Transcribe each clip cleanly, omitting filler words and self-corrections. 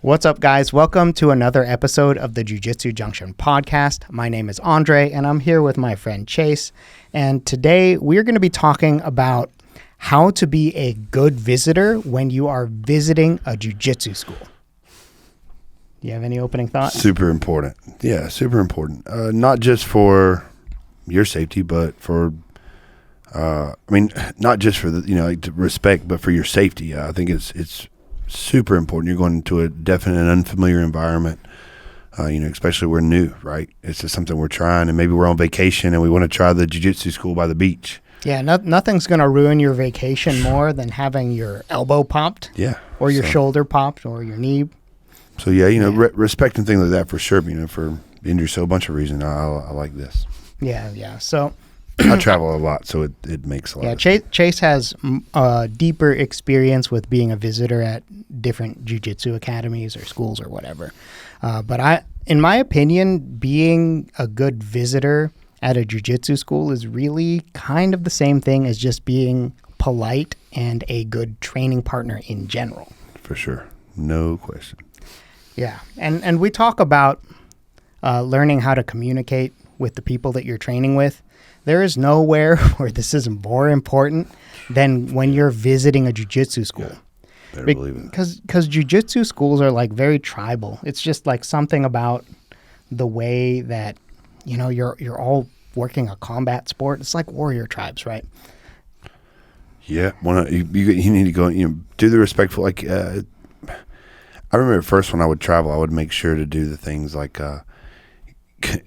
What's up, guys? Welcome to another episode of the Jiu-Jitsu Junction podcast. My name is Andre, and I'm here with my friend Chase. And today we're going to be talking about how to be a good visitor when you are visiting a jiu-jitsu school. Do you have any opening thoughts? Super important. Yeah, super important. Not just for your safety, but for, not just for the, respect, but for your safety. I think it's super important. You're going into a definite and unfamiliar environment, especially we're new, right? It's just something we're trying, and maybe we're on vacation and we want to try the jiu-jitsu school by the beach. Yeah, nothing's going to ruin your vacation more than having your elbow popped. Yeah. Or your shoulder popped or your knee. So, respect and things like that for sure, for injury. So a bunch of reasons I like this. Yeah. So I travel a lot, so it makes a lot of sense. Chase has deeper experience with being a visitor at different jiu-jitsu academies or schools or whatever. But in my opinion, being a good visitor at a jiu-jitsu school is really kind of the same thing as just being polite and a good training partner in general. For sure. No question. Yeah. And we talk about learning how to communicate with the people that you're training with. There is nowhere where this is more important than when you're visiting a jiu-jitsu school. Yeah, better believe it. Because jiu-jitsu schools are like very tribal. It's just like something about the way that, you're all working a combat sport. It's like warrior tribes, right? Yeah. You need to go, do the respectful, I remember at first when I would travel, I would make sure to do the things like,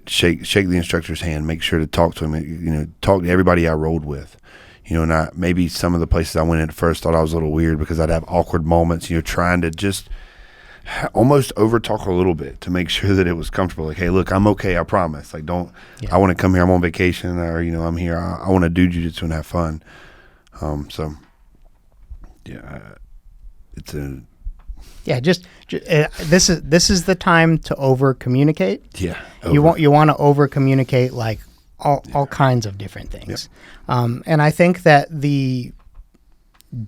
shake the instructor's hand, make sure to talk to him, talk to everybody I rolled with, and maybe some of the places I went in at first thought I was a little weird because I'd have awkward moments, trying to just almost over talk a little bit to make sure that it was comfortable. Like, hey, look, I'm okay. I promise. Like, I want to come here. I'm on vacation or, I'm here. I want to do jiu-jitsu and have fun. It's a, yeah, this is the time to over communicate. Yeah, you want to over communicate like all kinds of different things. Yep. And I think that the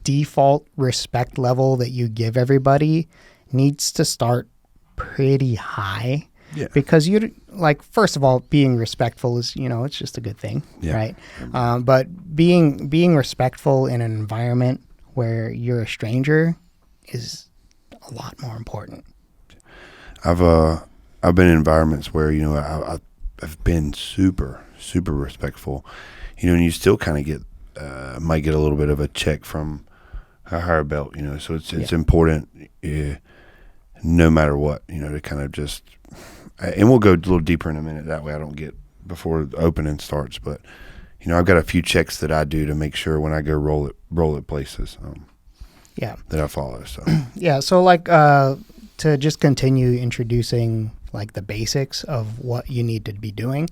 default respect level that you give everybody needs to start pretty high. Yeah. Because first of all, being respectful is it's just a good thing, right? But being respectful in an environment where you're a stranger is a lot more important. I've been in environments where I've been super respectful, and you still kind of get might get a little bit of a check from a higher belt, so it's important, no matter what, to kind of just, and we'll go a little deeper in a minute, that way I don't get before the opening starts, but I've got a few checks that I do to make sure when I go roll at places. That I follow. So so to just continue introducing like the basics of what you need to be doing.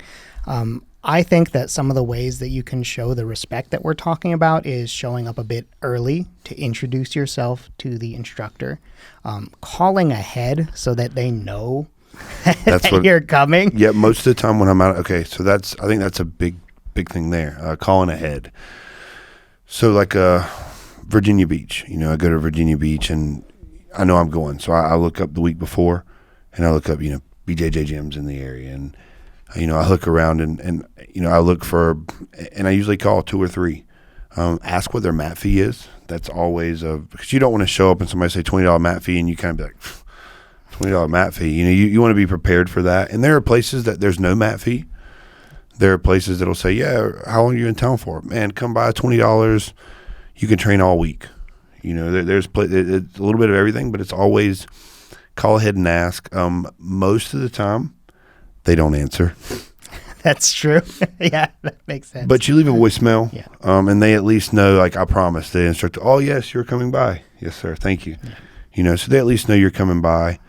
I think that some of the ways that you can show the respect that we're talking about is showing up a bit early to introduce yourself to the instructor, calling ahead so that they know that you're coming. Yeah, most of the time when I'm out. Okay, so I think that's a big thing there. Calling ahead. So like Virginia Beach, I go to Virginia Beach and I know I'm going. So I look up the week before and I look up, BJJ gyms in the area. And, I look around and I look for, and I usually call 2 or 3. Ask what their mat fee is. That's always because you don't want to show up and somebody say $20 mat fee and you kind of be like, $20 mat fee. You want to be prepared for that. And there are places that there's no mat fee. There are places that'll say, yeah, how long are you in town for? Man, come by, $20. You can train all week. There's it's a little bit of everything, but it's always call ahead and ask. Most of the time, they don't answer. That's true. Yeah, that makes sense. But you leave a voicemail, and they at least know, like I promised the instructor, oh, yes, you're coming by. Yes, sir, thank you. Yeah. So they at least know you're coming by.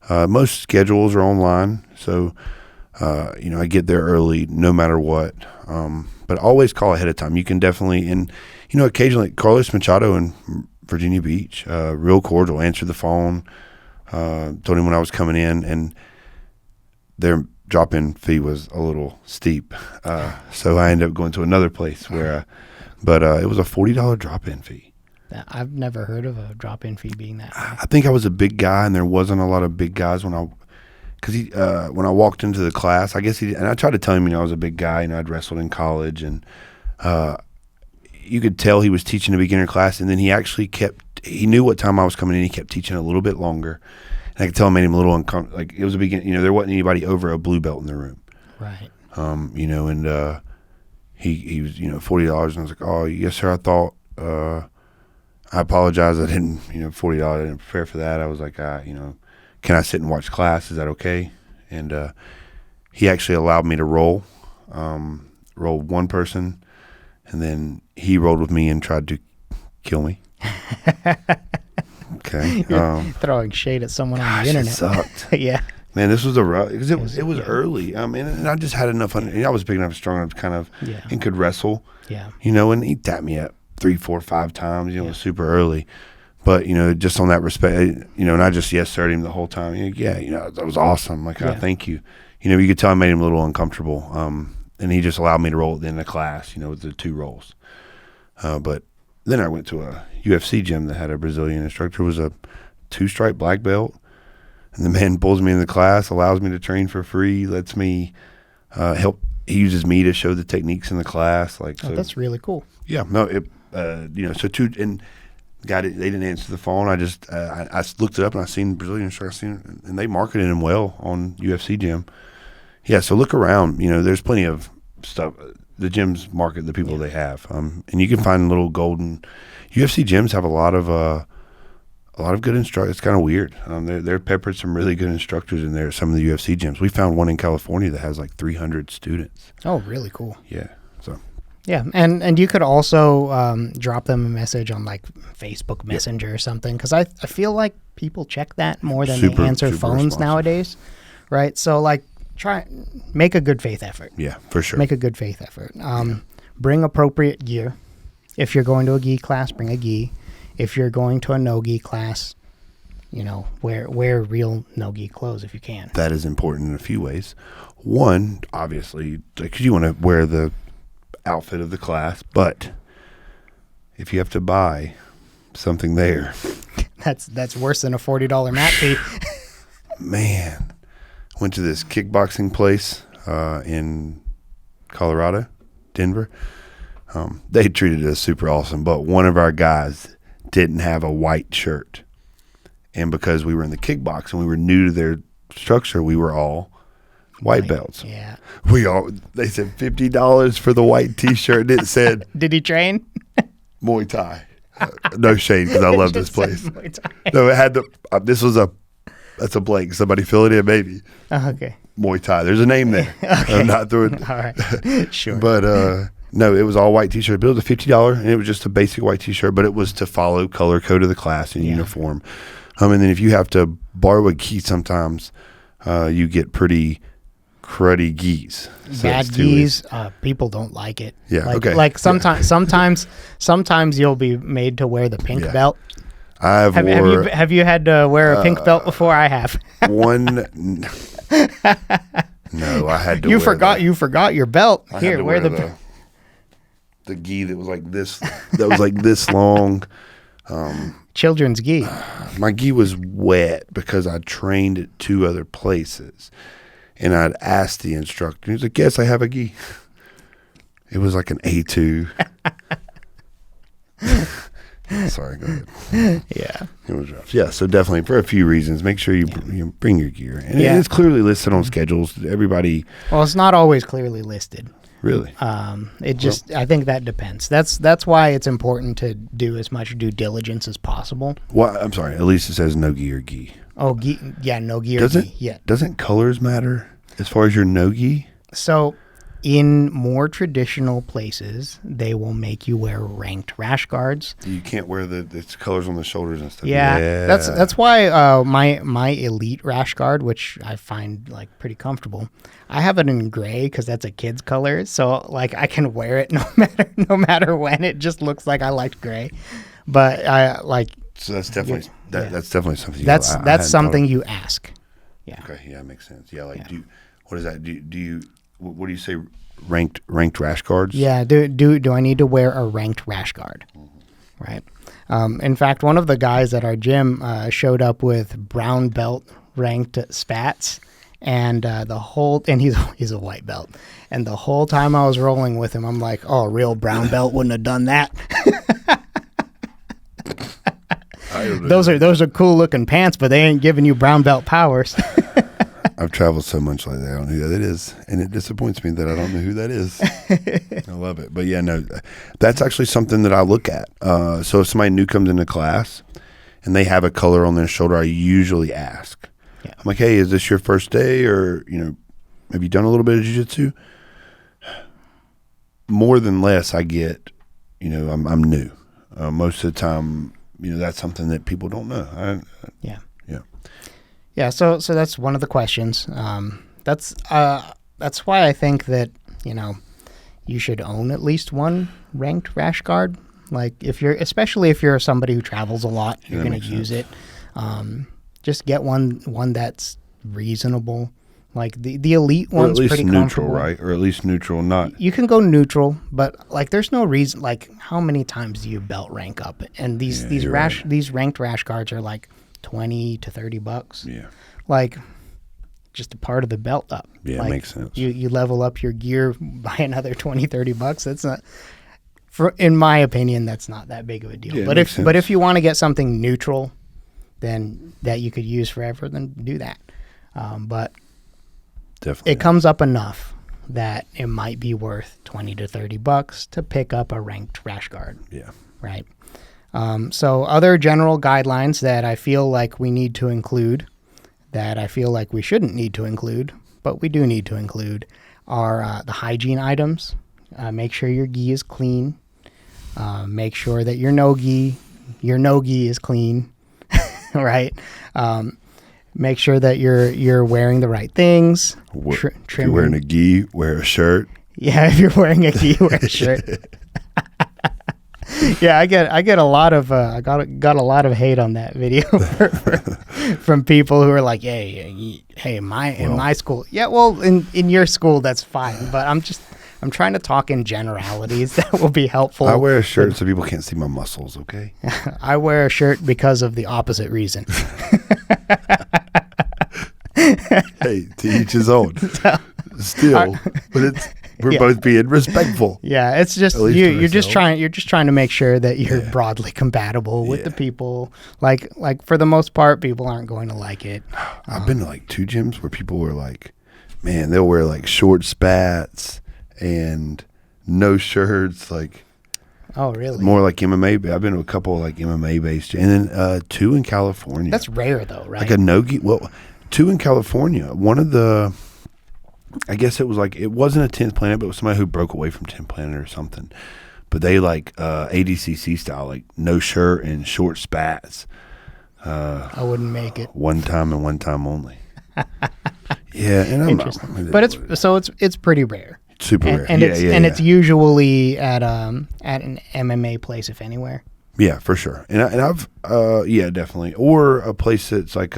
Most schedules are online, so, I get there early no matter what. But always call ahead of time. You can definitely, and occasionally Carlos Machado in Virginia Beach, real cordial, answered the phone, told him when I was coming in, and their drop-in fee was a little steep. So I ended up going to another place where, but it was a $40 drop-in fee. I've never heard of a drop-in fee being that high. I think I was a big guy, and there wasn't a lot of big guys when I walked into the class. I guess and I tried to tell him, I was a big guy, and I'd wrestled in college, and you could tell he was teaching a beginner class, and then he actually he knew what time I was coming in. He kept teaching a little bit longer, and I could tell it made him a little uncomfortable. Like, it was a beginner, there wasn't anybody over a blue belt in the room. Right. And he was, $40, and I was like, oh, yes, sir, I thought, I apologize. I didn't, $40. I didn't prepare for that. I was like, can I sit and watch class? Is that okay? And he actually allowed me to roll one person, and then he rolled with me and tried to kill me. Okay. Throwing shade at someone on the internet. It sucked. Yeah. Man, this was because it was early. And I just had enough. I was big enough, strong enough, kind of, and could wrestle. Yeah. And he tapped me up 3, 4, 5 times. It was super early, but just on that respect, and I just yes sir'd him the whole time. That was awesome. Like, thank you. You could tell I made him a little uncomfortable. And he just allowed me to roll at the end of class. With the 2 rolls. But then I went to a UFC gym that had a Brazilian instructor. It was a 2-stripe black belt. And the man pulls me in the class, allows me to train for free, lets me help. He uses me to show the techniques in the class. That's really cool. Yeah, no, and they didn't answer the phone. I just I looked it up, and I seen Brazilian instructor, and they marketed him well on UFC gym. Yeah, so look around. There's plenty of stuff. The gyms market the people they have, and you can find little golden. UFC gyms have a lot of good instructors. It's kind of weird. They're peppered some really good instructors in there at some of the UFC gyms. We found one in California that has like 300 students. Oh, really cool. Yeah. So. Yeah, and you could also drop them a message on like Facebook Messenger or something, because I feel like people check that more than they answer phones nowadays, right? So like make a good faith effort. Yeah, for sure. Make a good faith effort. Bring appropriate gear. If you're going to a gi class, bring a gi. If you're going to a no-gi class, wear real no-gi clothes if you can. That is important in a few ways. One, obviously, because you want to wear the outfit of the class, but if you have to buy something there, that's worse than a $40 mat fee. Man, went to this kickboxing place in Colorado, Denver. They treated us super awesome, but one of our guys didn't have a white shirt. And because we were in the kickbox and we were new to their structure, we were all white belts. Yeah. They said $50 for the white t-shirt, and it said Did he train? Muay Thai. No shade, because I love this place. No, it had that's a blank. Somebody fill it in, maybe. Okay. Muay Thai. There's a name there. Okay. I'm not throwing. All right. Sure. But no, it was all white t-shirt. But it was a $50, and it was just a basic white t-shirt. But it was to follow color code of the class and uniform. And then if you have to borrow a gi, sometimes you get pretty cruddy gis. So bad gis, people don't like it. Yeah. Like sometimes you'll be made to wear the pink belt. Have you had to wear a pink belt before? I have. No, I had to. You forgot your belt. Here, wear the gi that was like this. That was like this long. Children's gi. My gi was wet because I trained at 2 other places, and I'd asked the instructor. He was like, "Yes, I have a gi." It was like an A2. Sorry, go ahead. Yeah. It was rough. Yeah, so definitely for a few reasons, make sure you bring your gear. And it's clearly listed on schedules. Everybody. Well, it's not always clearly listed. Really? I think that depends. That's why it's important to do as much due diligence as possible. Well, I'm sorry. At least it says no gi or gi. Oh, gi. Yeah, no gi or gi. Yeah. Doesn't colors matter as far as your no gi? So, in more traditional places, they will make you wear ranked rash guards. You can't wear the colors on the shoulders and stuff. Yeah. That's why my elite rash guard, which I find like pretty comfortable, I have it in gray because that's a kid's color. So like I can wear it no matter when. It just looks like I liked gray. But I like. So that's definitely that's definitely something. That's something you ask. Yeah. Okay. Yeah, makes sense. Yeah. Like, what is that? Do you? What do you say? Ranked rash guards? Yeah. Do I need to wear a ranked rash guard? Mm-hmm. right? In fact, one of the guys at our gym showed up with brown belt ranked spats, and he's a white belt. And the whole time I was rolling with him, I'm like, oh, a real brown belt wouldn't have done that. Those are cool looking pants, but they ain't giving you brown belt powers. I've traveled so much like that. I don't know who that is. And it disappoints me that I don't know who that is. I love it. But yeah, no, that's actually something that I look at. So if somebody new comes into class and they have a color on their shoulder, I usually ask. Yeah. I'm like, hey, is this your first day? Or, have you done a little bit of jiu-jitsu? More than less, I get, I'm new. Most of the time, that's something that people don't know. Yeah. Yeah, so that's one of the questions. That's why I think that you should own at least one ranked rash guard. Like especially if you're somebody who travels a lot, you're going to use it. Just get one that's reasonable. Like the elite one's pretty neutral, comfortable, right? Or at least neutral. Not you can go neutral, but there's no reason. Like how many times do you belt rank up? And these ranked rash guards are like $20 to $30. Yeah. Like just a part of the belt up. Yeah, makes sense. You level up your gear by another $20-$30. That's not, in my opinion, that's not that big of a deal. Yeah, but if you want to get something neutral, then that you could use forever, then do that. But definitely it comes up enough that it might be worth $20 to $30 to pick up a ranked rash guard. Yeah. Right. So other general guidelines that I feel like we need to include, that I feel like we shouldn't need to include, but we do need to include, are the hygiene items. Make sure your gi is clean. Make sure that your no-gi is clean, right? Make sure that you're wearing the right things. If you're wearing a gi, wear a shirt. Yeah, if you're wearing a gi, wear a shirt. Yeah, I get a lot of I got a lot of hate on that video from people who are like, hey, in my school. Yeah, well, in your school that's fine, but I'm trying to talk in generalities that will be helpful. I wear a shirt so people can't see my muscles, okay? I wear a shirt because of the opposite reason. Hey, to each his own. Still, but we're both being respectful. Yeah, it's just you're just trying to make sure that you're broadly compatible with the people. Like for the most part, people aren't going to like it. I've been to like 2 gyms where people were like, man, they'll wear like short spats and no shirts, like. Oh, really? More like MMA. I've been to a couple like MMA based, and then 2 in California. That's rare though, right? Like a no-gi. Well, 2 in California. One of the, I guess it was like, it wasn't a 10th Planet, but it was somebody who broke away from 10th Planet or something. But they like ADCC style, like no shirt and short spats. I wouldn't make it. One time and one time only. Yeah, and interesting. But it's pretty rare. Super rare. And it's usually at an MMA place, if anywhere. Yeah, for sure. And I've definitely. Or a place that's like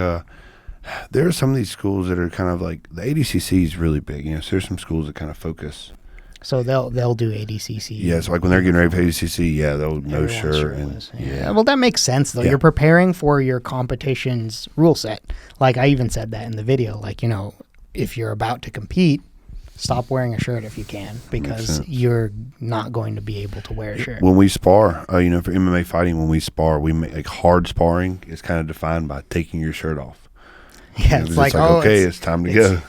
there are some of these schools that are kind of like, the ADCC is really big. So there's some schools that kind of focus. So they'll do ADCC. Yeah, so like when they're getting ready for ADCC, they'll no shirt. Well, that makes sense though. Yeah. You're preparing for your competition's rule set. Like I even said that in the video. Like, if you're about to compete, stop wearing a shirt if you can, because you're not going to be able to wear a shirt. When we spar, for MMA fighting, when we spar, we make like hard sparring is kind of defined by taking your shirt off. Yeah, it's like okay, it's time to go.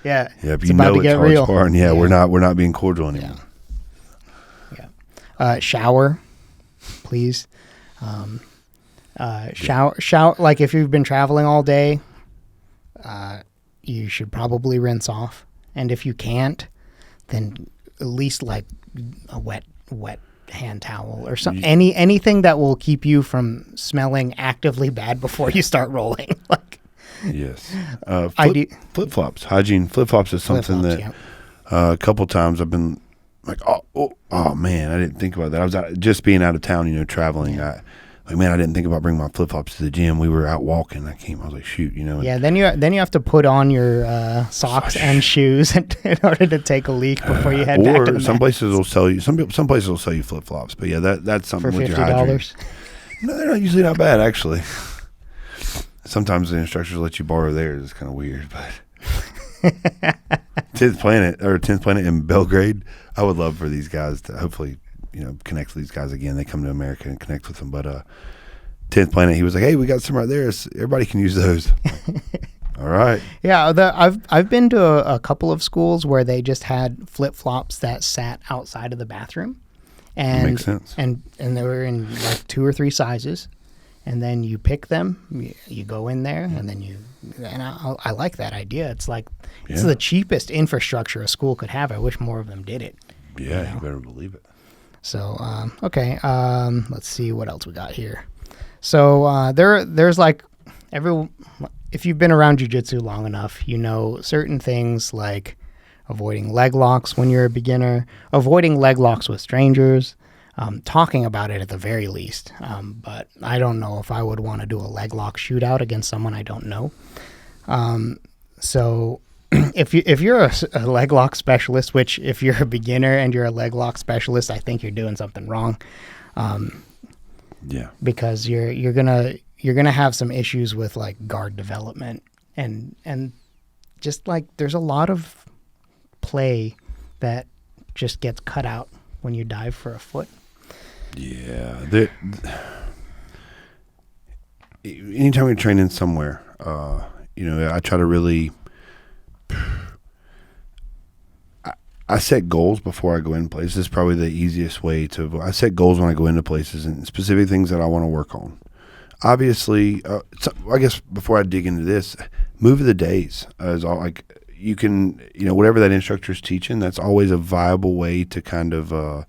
Yeah, if you know it's hard sparring, we're not being cordial anymore. Yeah. Shower, please. Shower. Like if you've been traveling all day, you should probably rinse off. And if you can't, then at least like a wet hand towel or something. Anything that will keep you from smelling actively bad before you start rolling. Yes. Flipflops. Hygiene flipflops is something that a couple times I've been like, oh man, I didn't think about that. I was just being out of town, traveling. like, man, I didn't think about bringing my flip flops to the gym. We were out walking. I was like, shoot, you know. Yeah, then you have to put on your socks and shoes in order to take a leak before you head back to the Or some mat. places will sell you some places will sell you flip flops. But yeah, that's something For with your hydrate. $50. No, they're not usually not bad actually. Sometimes the instructors let you borrow theirs. It's kind of weird, but 10th Planet in Belgrade. I would love for these guys to hopefully, you know, connect with these guys again. They come to America and connect with them. But 10th Planet, he was like, hey, we got some right there. Everybody can use those. All right. Yeah, I've been to a couple of schools where they just had flip flops that sat outside of the bathroom, and Makes sense. and they were in like 2 or 3 sizes, and then you pick them, you go in there, and then I like that idea. It's like it's the cheapest infrastructure a school could have. I wish more of them did it. Yeah, you better believe it. So okay, let's see what else we got here. So there's like if you've been around jiu-jitsu long enough, you know certain things like avoiding leg locks when you're a beginner, avoiding leg locks with strangers, talking about it at the very least. But I don't know if I would want to do a leg lock shootout against someone I don't know. So if you're a leg lock specialist, which if you're a beginner and you're a leg lock specialist, I think you're doing something wrong. Yeah. Because you're gonna have some issues with like guard development and just like there's a lot of play that just gets cut out when you dive for a foot. Yeah. Anytime you're training somewhere, you know, I try to really I set goals before I go in places. This is probably the easiest way to. I set goals when I go into places and specific things that I want to work on. Obviously, I guess before I dig into this, move of the days is all. Like you can, you know, whatever that instructor is teaching, that's always a viable way to kind of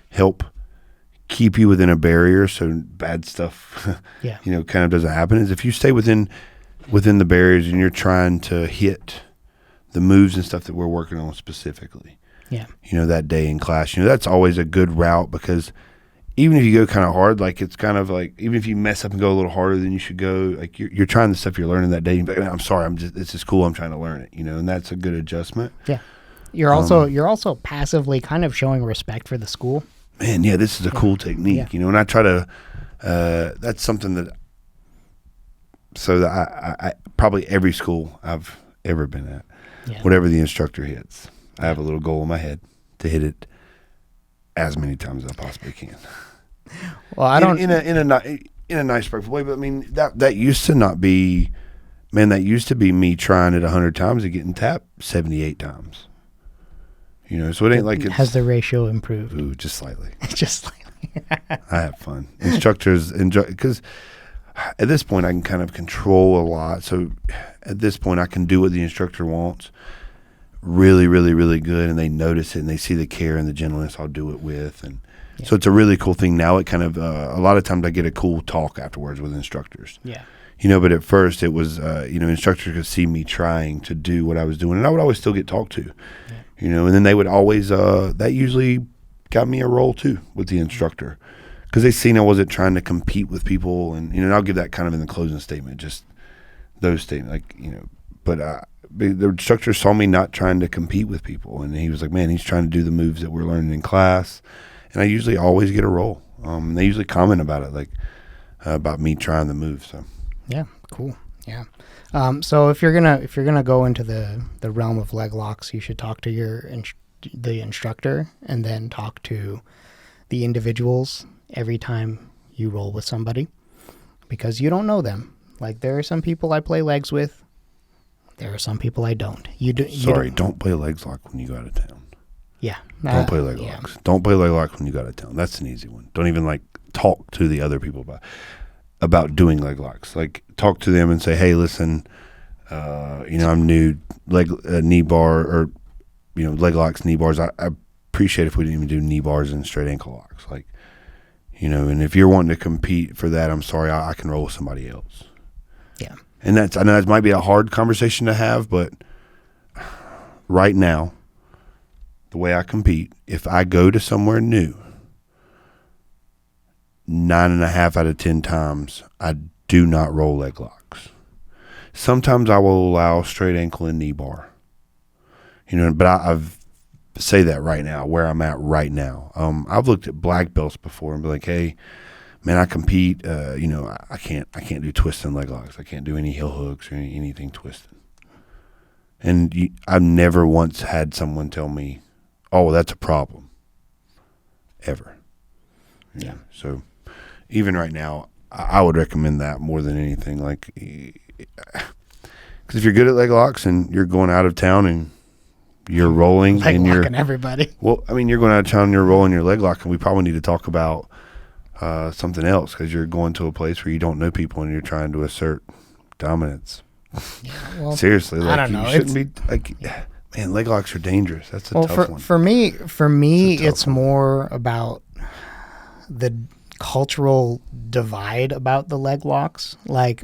help keep you within a barrier so bad stuff, Yeah. you know, kind of doesn't happen. Is if you stay within the barriers and you're trying to hit the moves and stuff that we're working on specifically. Yeah. You know, that day in class, you know, that's always a good route because even if you go kind of hard, like it's kind of like, even if you mess up and go a little harder than you should go, like you're trying the stuff you're learning that day. And I'm sorry, this is cool. I'm trying to learn it, you know, and that's a good adjustment. Yeah. You're also passively kind of showing respect for the school. Man, yeah, this is a cool technique, Yeah. you know, and I try to, that's something that, so that I probably every school I've ever been at, whatever the instructor hits, I have a little goal in my head to hit it as many times as I possibly can. Well, I don't in a nice, respectful way, but I mean that used to not be, man. That used to be me trying it 100 times and getting tapped 78 times. You know, so it ain't like it's has the ratio improved. Ooh, just slightly. Just slightly. I have fun. Instructors enjoy because at this point I can kind of control a lot. So at this point I can do what the instructor wants really, really, really good, and they notice it and they see the care and the gentleness I'll do it with, and so it's a really cool thing. Now it kind of a lot of times I get a cool talk afterwards with instructors. Yeah. You know, but at first it was you know, instructors could see me trying to do what I was doing, and I would always still get talked to. Yeah. You know, and then they would always that usually got me a role too with the instructor because they seen I wasn't trying to compete with people, and you know, and I'll give that kind of in the closing statement, just those statements, like, you know, but the instructor saw me not trying to compete with people, and he was like, man, he's trying to do the moves that we're learning in class, and I usually always get a role. They usually comment about it, like about me trying the move. So yeah, cool. Yeah. So if you're gonna go into the realm of leg locks, you should talk to the instructor and then talk to the individuals every time you roll with somebody, because you don't know them. Like there are some people I play legs with. There are some people I don't. Don't play legs lock when you go out of town. Yeah. Don't play leg locks. Don't play leg locks when you go out of town. That's an easy one. Don't even like talk to the other people about doing leg locks. Like talk to them and say, hey, listen, you know, I'm new, knee bar, or, you know, leg locks, knee bars. I appreciate if we didn't even do knee bars and straight ankle locks. Like, you know, and if you're wanting to compete for that, I'm sorry, I can roll with somebody else. Yeah. And I know that might be a hard conversation to have, but right now, the way I compete, if I go to somewhere new, 9.5 out of 10 times, I do not roll leg locks. Sometimes I will allow straight ankle and knee bar. But I've say that right now, where I'm at right now. I've looked at black belts before and be like, hey, man, I compete. I can't do twisting leg locks. I can't do any heel hooks or anything twisting. And I've never once had someone tell me, oh, well, that's a problem. Ever. Yeah. So even right now, I would recommend that more than anything. Like, because if you're good at leg locks and you're going out of town and you're rolling leg and locking everybody. Well, I mean, you're going out of town and you're rolling your leg lock, and we probably need to talk about something else, because you're going to a place where you don't know people and you're trying to assert dominance. Yeah, well, seriously, like, I don't know. You shouldn't be like, man, leg locks are dangerous. That's a tough one. For me, it's more about the cultural divide about the leg locks. Like,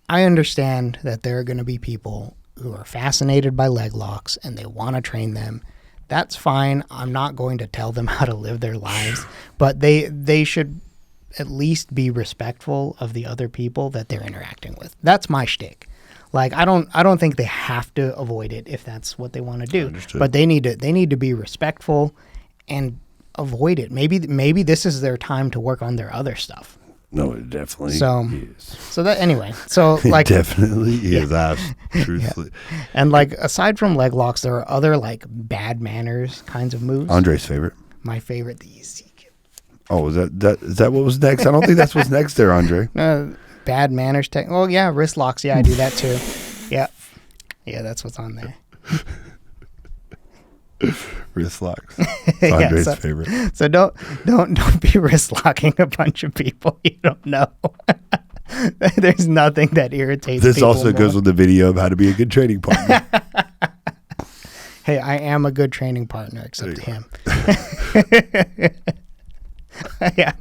I understand that there are going to be people who are fascinated by leg locks and they want to train them. That's fine. I'm not going to tell them how to live their lives, but they should at least be respectful of the other people that they're interacting with. That's my shtick. Like, I don't think they have to avoid it if that's what they want to do. Understood. But they need to be respectful and avoid it. Maybe this is their time to work on their other stuff. No, it definitely is. So that anyway. So like it definitely is. Truthfully. Yeah. And like, aside from leg locks, there are other like bad manners kinds of moves. Andre's favorite. My favorite, the easy. Oh, is that what was next? I don't think that's what's next there, Andre. Bad manners. Well, yeah, wrist locks. Yeah, I do that too. Yeah, that's what's on there. Wrist locks. Andre's favorite. So don't be wrist locking a bunch of people you don't know. There's nothing that irritates. This people also more. goes with the video of how to be a good training partner. Hey, I am a good training partner, except him. Yeah,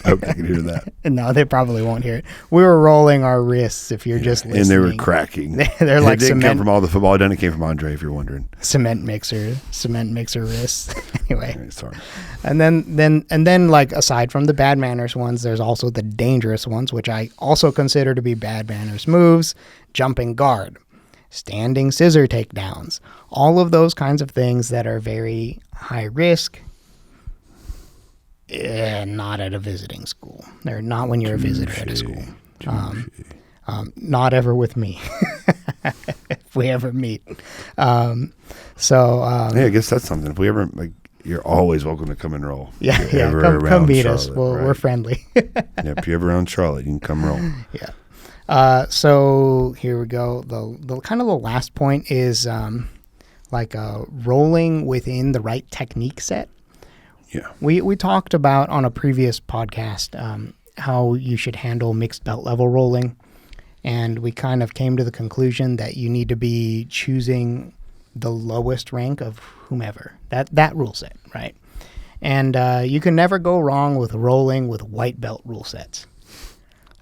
I hope they can hear that. No, they probably won't hear it. We were rolling our wrists. If you're just listening, and they were cracking. They're like it didn't cement. come from all the football. It came from Andre, if you're wondering. Cement mixer wrists. Anyway, sorry. And then like, aside from the bad manners ones, there's also the dangerous ones, which I also consider to be bad manners moves: jumping guard, standing scissor takedowns, all of those kinds of things that are very high risk. Not at a visiting school. They're not when you're a visitor at a school. Not ever with me. If we ever meet. Yeah, I guess that's something. If we ever, like, you're always welcome to come and roll. Yeah, come meet us. We're friendly. If you're ever around Charlotte, you can come roll. Yeah. So here we go. The kind of the last point is rolling within the right technique set. Yeah. We talked about on a previous podcast how you should handle mixed belt level rolling, and we kind of came to the conclusion that you need to be choosing the lowest rank of whomever. That rule set, right? And you can never go wrong with rolling with white belt rule sets.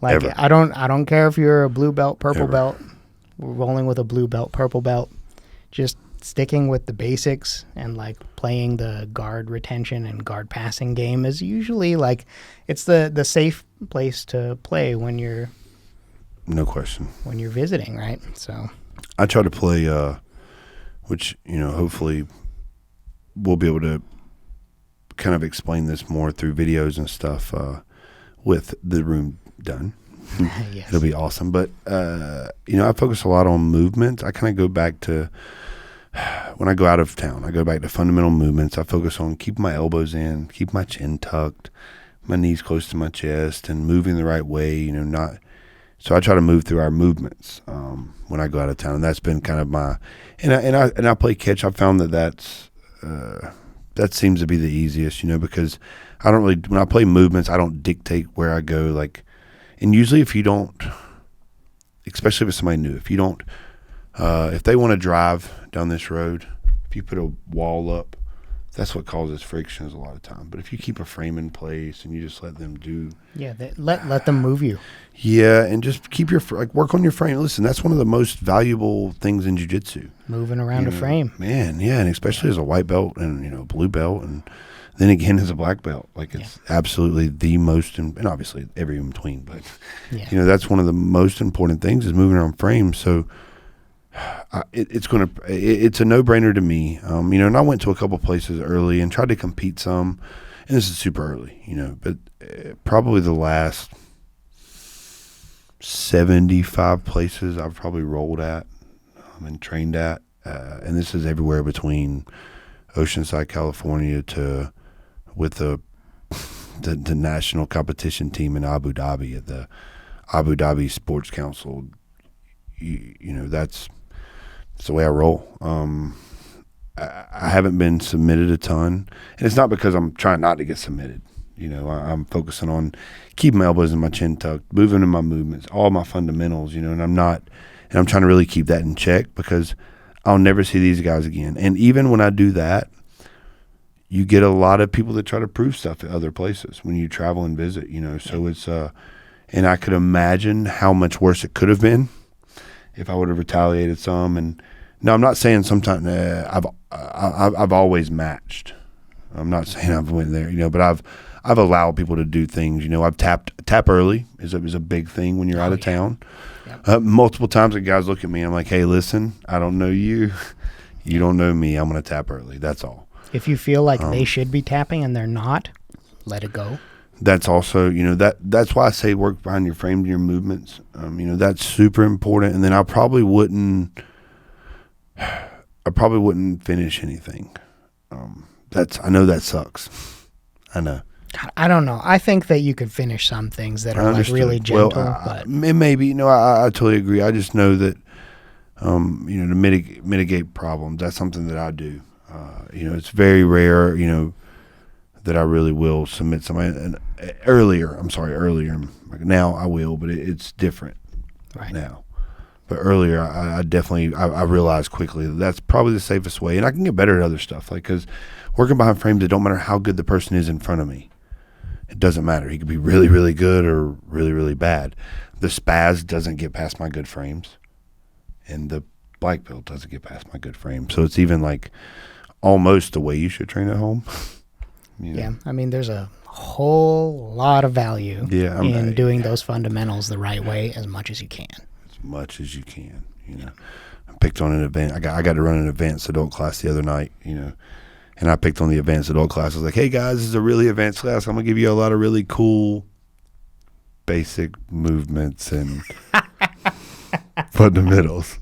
Like, ever. I don't care if you're a blue belt, purple belt. We're rolling with a blue belt, purple belt. Just sticking with the basics and like playing the guard retention and guard passing game is usually like, it's the safe place to play when you're, no question, when you're visiting, right? So I try to play which, hopefully we'll be able to kind of explain this more through videos and stuff with the room done. Yes. It'll be awesome. But I focus a lot on movement. I kind of go back to when I go out of town, I go back to fundamental movements. I focus on keeping my elbows in, keep my chin tucked, my knees close to my chest, and moving the right way. So I try to move through our movements when I go out of town, and that's been kind of my. And I play catch. I found that seems to be the easiest, because I don't really, when I play movements, I don't dictate where I go. Like, and usually if you don't, especially if it's somebody new, if you don't. If they want to drive down this road, if you put a wall up, that's what causes frictions a lot of time. But if you keep a frame in place and you just let them do, let them move you. Yeah, and just keep work on your frame. Listen, that's one of the most valuable things in jiu-jitsu. Moving around a frame, man. Yeah, and especially as a white belt and blue belt, and then again as a black belt. Like it's absolutely the most, and obviously every in between, but that's one of the most important things is moving around frames. So it's a no-brainer to me. And I went to a couple places early and tried to compete some, and this is super early, but probably the last 75 places I've probably rolled at and trained at, and this is everywhere between Oceanside, California to with the national competition team in Abu Dhabi at the Abu Dhabi Sports Council. That's the way I roll. I haven't been submitted a ton, and it's not because I'm trying not to get submitted. I'm focusing on keeping my elbows and my chin tucked, moving in my movements, all my fundamentals, and I'm trying to really keep that in check because I'll never see these guys again. And even when I do that, you get a lot of people that try to prove stuff at other places when you travel and visit, so it's, and I could imagine how much worse it could have been if I would have retaliated some. And no, I'm not saying sometimes I've always matched. I'm not saying I've went there, but I've allowed people to do things. I've tap early is a big thing when you're out of town. Yep. Multiple times the guys look at me and I'm like, hey, listen, I don't know you. You don't know me. I'm going to tap early. That's all. If you feel like they should be tapping and they're not, let it go. That's also, that's why I say work behind your frames and your movements. That's super important. And then I probably wouldn't finish anything. I know that sucks. I know. I don't know. I think that you could finish some things that are like really gentle. Well, but maybe. I totally agree. I just know that, to mitigate problems, that's something that I do. It's very rare, that I really will submit somebody. And earlier. Like now I will, but it's different now. But earlier, I definitely realized quickly that that's probably the safest way. And I can get better at other stuff, because working behind frames, it don't matter how good the person is in front of me. It doesn't matter. He could be really, really good or really, really bad. The spaz doesn't get past my good frames, and the black belt doesn't get past my good frames. So it's even like almost the way you should train at home. Yeah, I mean, there's a whole lot of value in doing those fundamentals the right way as much as you can. As much as you can, I picked on an event. I got to run an advanced adult class the other night, and I picked on the advanced adult class. I was like, hey guys, this is a really advanced class. I'm gonna give you a lot of really cool basic movements and fundamentals.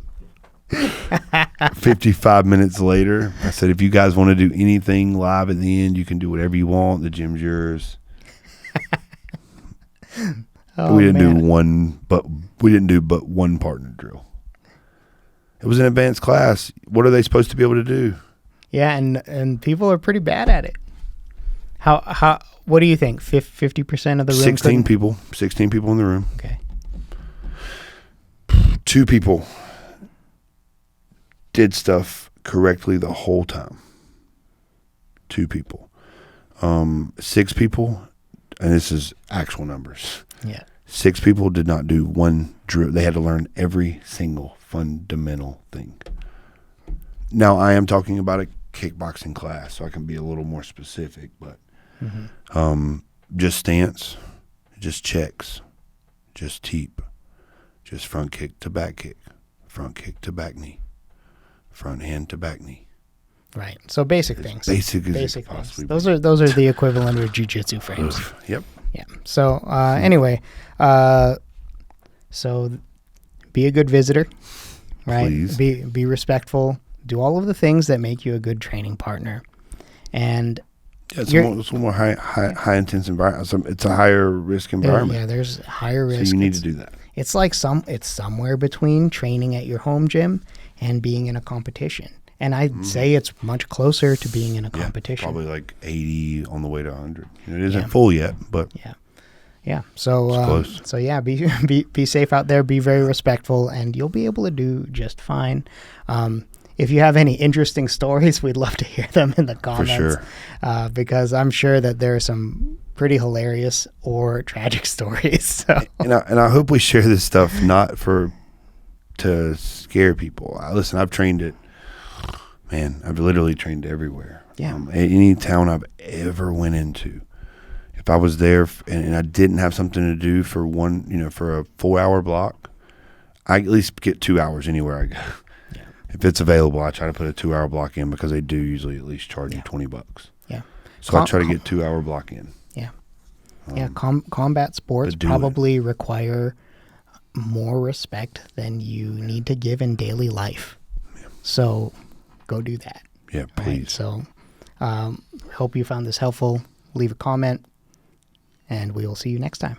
55 minutes later, I said, if you guys want to do anything live at the end, you can do whatever you want. The gym's yours. We didn't do but one partner drill. It was an advanced class. What are they supposed to be able to do? Yeah, and people are pretty bad at it. How? What do you think? 50% of the room? 16 people in the room. Okay. 2 people did stuff correctly the whole time. 2 people. 6 people, and this is actual numbers. Yeah. 6 people did not do one drill. They had to learn every single fundamental thing. Now, I am talking about a kickboxing class, so I can be a little more specific, but just stance, just checks, just teep, just front kick to back kick, front kick to back knee, front hand to back knee. Right. So basic things. Basic things. Those are the equivalent of jiu-jitsu frames. Yep. Yeah. So anyway, so be a good visitor, right? Please. Be respectful. Do all of the things that make you a good training partner, and it's a more high intense environment. It's a higher risk environment. Yeah, there's higher risk. So you need to do that. It's like it's somewhere between training at your home gym and being in a competition. And I'd say it's much closer to being in a competition. Probably like 80 on the way to 100. It isn't full yet, but yeah. So close. So yeah, be safe out there. Be very respectful, and you'll be able to do just fine. If you have any interesting stories, we'd love to hear them in the comments. For sure. Because I'm sure that there are some pretty hilarious or tragic stories. So. And I hope we share this stuff not to scare people. Listen, I've trained it. Man, I've literally trained everywhere. Yeah. Any town I've ever went into, if I was there and I didn't have something to do for for a 4-hour block, I at least get 2 hours anywhere I go. Yeah. If it's available, I try to put a 2-hour block in because they do usually at least charge you $20. Yeah. So I try to get 2-hour block in. Yeah. Combat sports probably require more respect than you need to give in daily life. Yeah. So go do that. Yeah, please. Right? So hope you found this helpful. Leave a comment, and we will see you next time.